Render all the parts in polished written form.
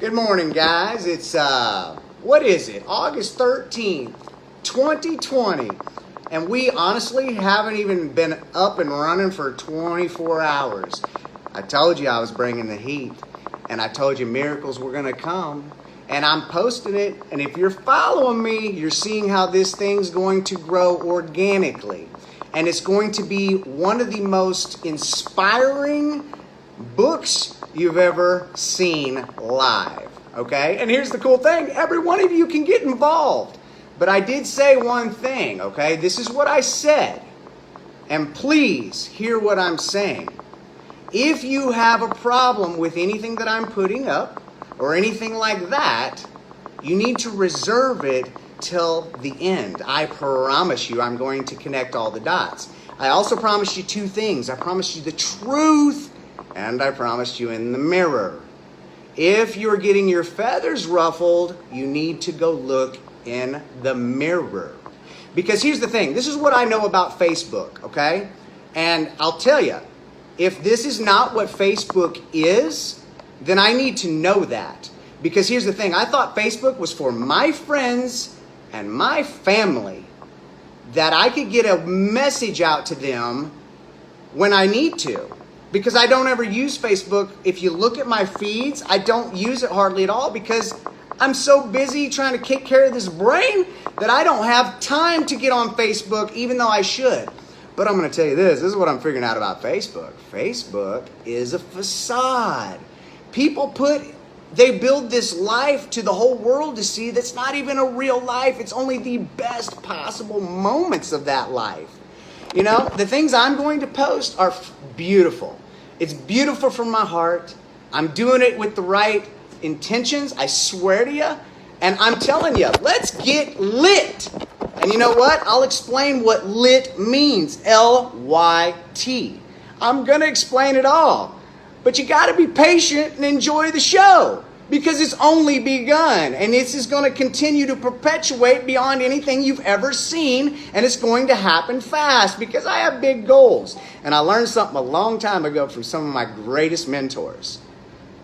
Good morning, guys. It's, what is it? August 13th, 2020. And we honestly haven't even been up and running for 24 hours. I told you I was bringing the heat. And I told you miracles were going to come. And I'm posting it. And if you're following me, you're seeing how this thing's going to grow organically. And it's going to be one of the most inspiring books you've ever seen live, okay? And here's the cool thing, every one of you can get involved. But I did say one thing, okay? This is what I said. And please hear what I'm saying. If you have a problem with anything that I'm putting up or anything like that, you need to reserve it till the end. I promise you I'm going to connect all the dots. I also promised you two things. I promised you the truth, and I promised you in the mirror. If you're getting your feathers ruffled, you need to go look in the mirror. Because here's the thing. This is what I know about Facebook, okay? And I'll tell you, if this is not what Facebook is, then I need to know that. Because here's the thing. I thought Facebook was for my friends and my family, that I could get a message out to them when I need to. Because I don't ever use Facebook. If you look at my feeds, I don't use it hardly at all because I'm so busy trying to take care of this brain that I don't have time to get on Facebook, even though I should. But I'm going to tell you this. This is what I'm figuring out about Facebook. Facebook is a facade. They build this life to the whole world to see that's not even a real life. It's only the best possible moments of that life. You know, the things I'm going to post are beautiful. It's beautiful from my heart. I'm doing it with the right intentions, I swear to you. And I'm telling you, let's get lit. And you know what? I'll explain what lit means. L-Y-T. I'm going to explain it all. But you got to be patient and enjoy the show. Because it's only begun. And this is going to continue to perpetuate beyond anything you've ever seen. And it's going to happen fast. Because I have big goals. And I learned something a long time ago from some of my greatest mentors.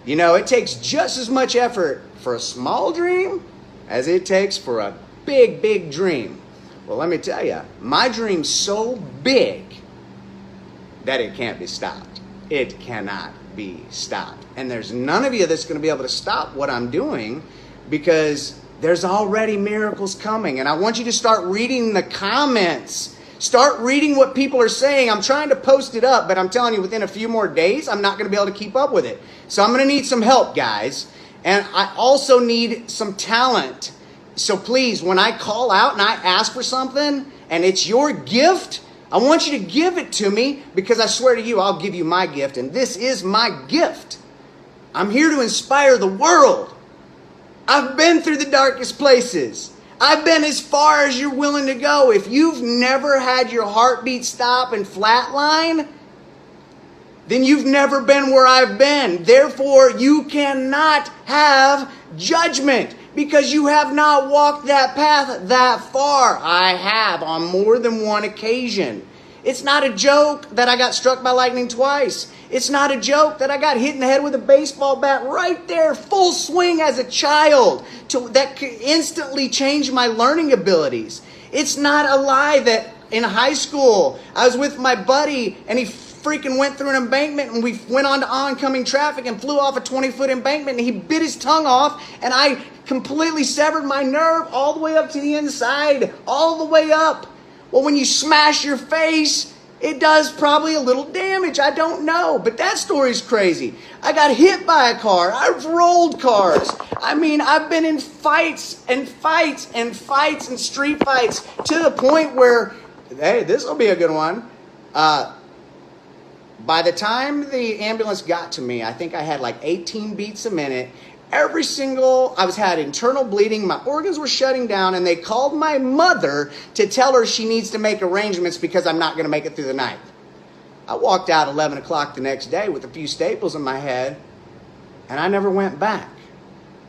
You know, it takes just as much effort for a small dream as it takes for a big, big dream. Well, let me tell you, my dream's so big that it can't be stopped. It cannot be stopped. And there's none of you that's going to be able to stop what I'm doing because there's already miracles coming. And I want you to start reading the comments. Start reading what people are saying. I'm trying to post it up, but I'm telling you, within a few more days, I'm not going to be able to keep up with it. So I'm going to need some help, guys. And I also need some talent. So please, when I call out and I ask for something, and it's your gift, I want you to give it to me because I swear to you, I'll give you my gift. And this is my gift. I'm here to inspire the world. I've been through the darkest places. I've been as far as you're willing to go. If you've never had your heartbeat stop and flatline, then you've never been where I've been. Therefore, you cannot have judgment because you have not walked that path that far. I have on more than one occasion. It's not a joke that I got struck by lightning twice. It's not a joke that I got hit in the head with a baseball bat right there, full swing as a child, that could instantly change my learning abilities. It's not a lie that in high school, I was with my buddy and he freaking went through an embankment and we went onto oncoming traffic and flew off a 20-foot embankment and he bit his tongue off and I completely severed my nerve all the way up to the inside, all the way up. Well, when you smash your face, it does probably a little damage. I don't know. But that story's crazy. I got hit by a car. I've rolled cars. I mean, I've been in fights and fights and fights and street fights to the point where, hey, this will be a good one. By the time the ambulance got to me, I think I had like 18 beats a minute. I had internal bleeding, my organs were shutting down, and they called my mother to tell her she needs to make arrangements because I'm not going to make it through the night. I walked out 11 o'clock the next day with a few staples in my head, and I never went back.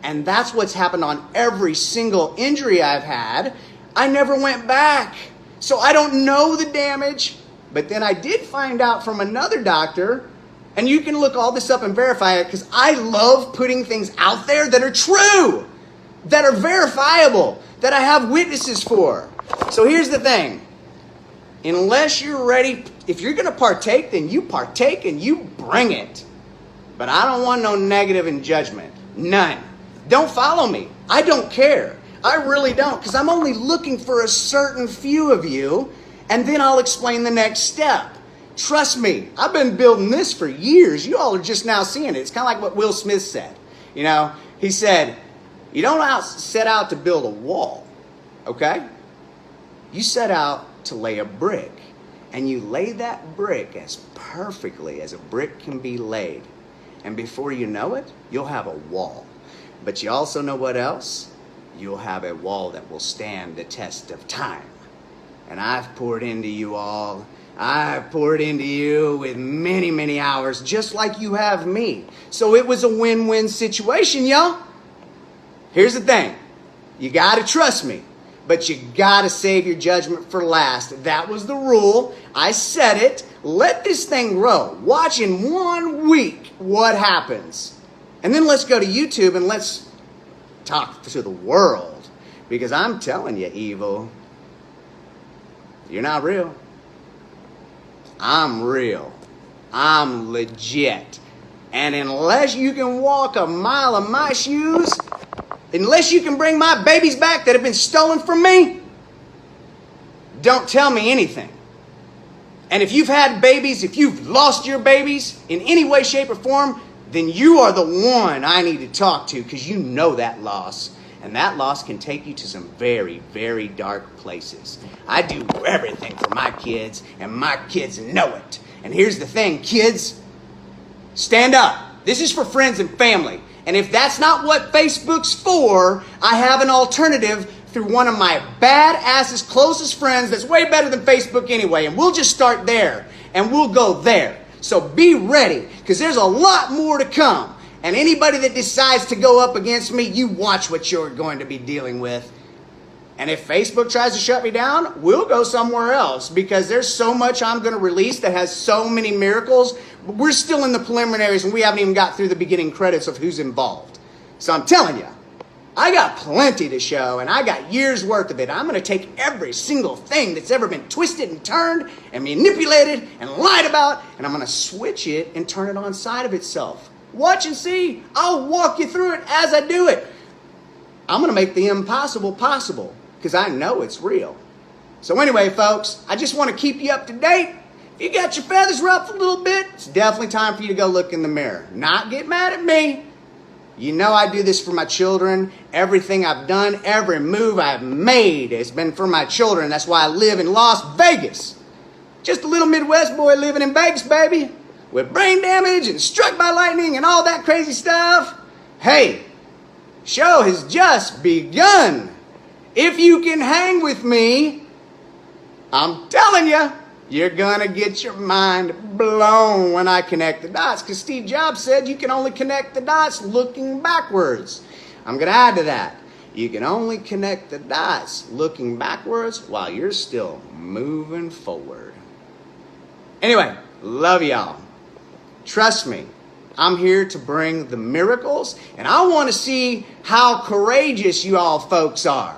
And that's what's happened on every single injury I've had. I never went back. So I don't know the damage, but then I did find out from another doctor And you can look all this up and verify it, because I love putting things out there that are true, that are verifiable, that I have witnesses for. So here's the thing. Unless you're ready, if you're going to partake, then you partake and you bring it. But I don't want no negative and judgment. None. Don't follow me. I don't care. I really don't, because I'm only looking for a certain few of you, and then I'll explain the next step. Trust me, I've been building this for years. You all are just now seeing it. It's kind of like what Will Smith said. You know, he said, you don't set out to build a wall, okay? You set out to lay a brick, and you lay that brick as perfectly as a brick can be laid. And before you know it, you'll have a wall. But you also know what else? You'll have a wall that will stand the test of time. And I've poured into you all. I've poured into you with many, many hours, just like you have me. So it was a win-win situation, y'all. Here's the thing. You got to trust me, but you got to save your judgment for last. That was the rule. I said it. Let this thing grow. Watch in 1 week what happens. And then let's go to YouTube and let's talk to the world. Because I'm telling you, evil, you're not real. I'm real. I'm legit. And unless you can walk a mile in my shoes, unless you can bring my babies back that have been stolen from me, don't tell me anything. And if you've had babies, if you've lost your babies in any way, shape, or form, then you are the one I need to talk to, because you know that loss. And that loss can take you to some very, very dark places. I do everything for my kids, and my kids know it. And here's the thing, kids, stand up. This is for friends and family. And if that's not what Facebook's for, I have an alternative through one of my badass's closest friends that's way better than Facebook anyway. And we'll just start there, and we'll go there. So be ready, because there's a lot more to come. And anybody that decides to go up against me, you watch what you're going to be dealing with. And if Facebook tries to shut me down, we'll go somewhere else, because there's so much I'm going to release that has so many miracles. We're still in the preliminaries, and we haven't even got through the beginning credits of who's involved. So I'm telling you, I got plenty to show, and I got years worth of it. I'm going to take every single thing that's ever been twisted and turned and manipulated and lied about, and I'm going to switch it and turn it on side of itself. Watch and see. I'll walk you through it as I do it. I'm going to make the impossible possible, because I know it's real. So anyway, folks, I just want to keep you up to date. If you got your feathers ruffled a little bit, it's definitely time for you to go look in the mirror. Not get mad at me. You know I do this for my children. Everything I've done, every move I've made has been for my children. That's why I live in Las Vegas. Just a little Midwest boy living in Vegas, baby, with brain damage and struck by lightning and all that crazy stuff. Hey, show has just begun. If you can hang with me, I'm telling you, you're gonna get your mind blown when I connect the dots, because Steve Jobs said you can only connect the dots looking backwards. I'm gonna add to that. You can only connect the dots looking backwards while you're still moving forward. Anyway, love y'all. Trust me, I'm here to bring the miracles, and I want to see how courageous you all folks are.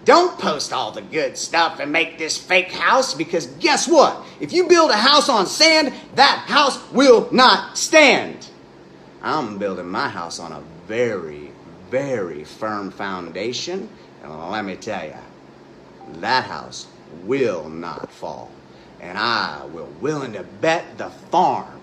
Don't post all the good stuff and make this fake house, because guess what? If you build a house on sand, that house will not stand. I'm building my house on a very, very firm foundation, and let me tell you, that house will not fall. And I will willing to bet the farm.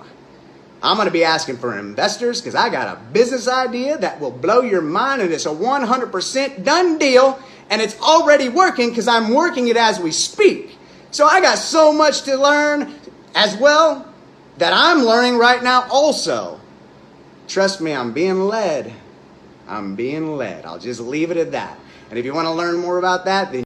I'm going to be asking for investors, because I got a business idea that will blow your mind, and it's a 100% done deal, and it's already working because I'm working it as we speak. So I got so much to learn as well that I'm learning right now also. Trust me, I'm being led. I'm being led. I'll just leave it at that. And if you want to learn more about that, then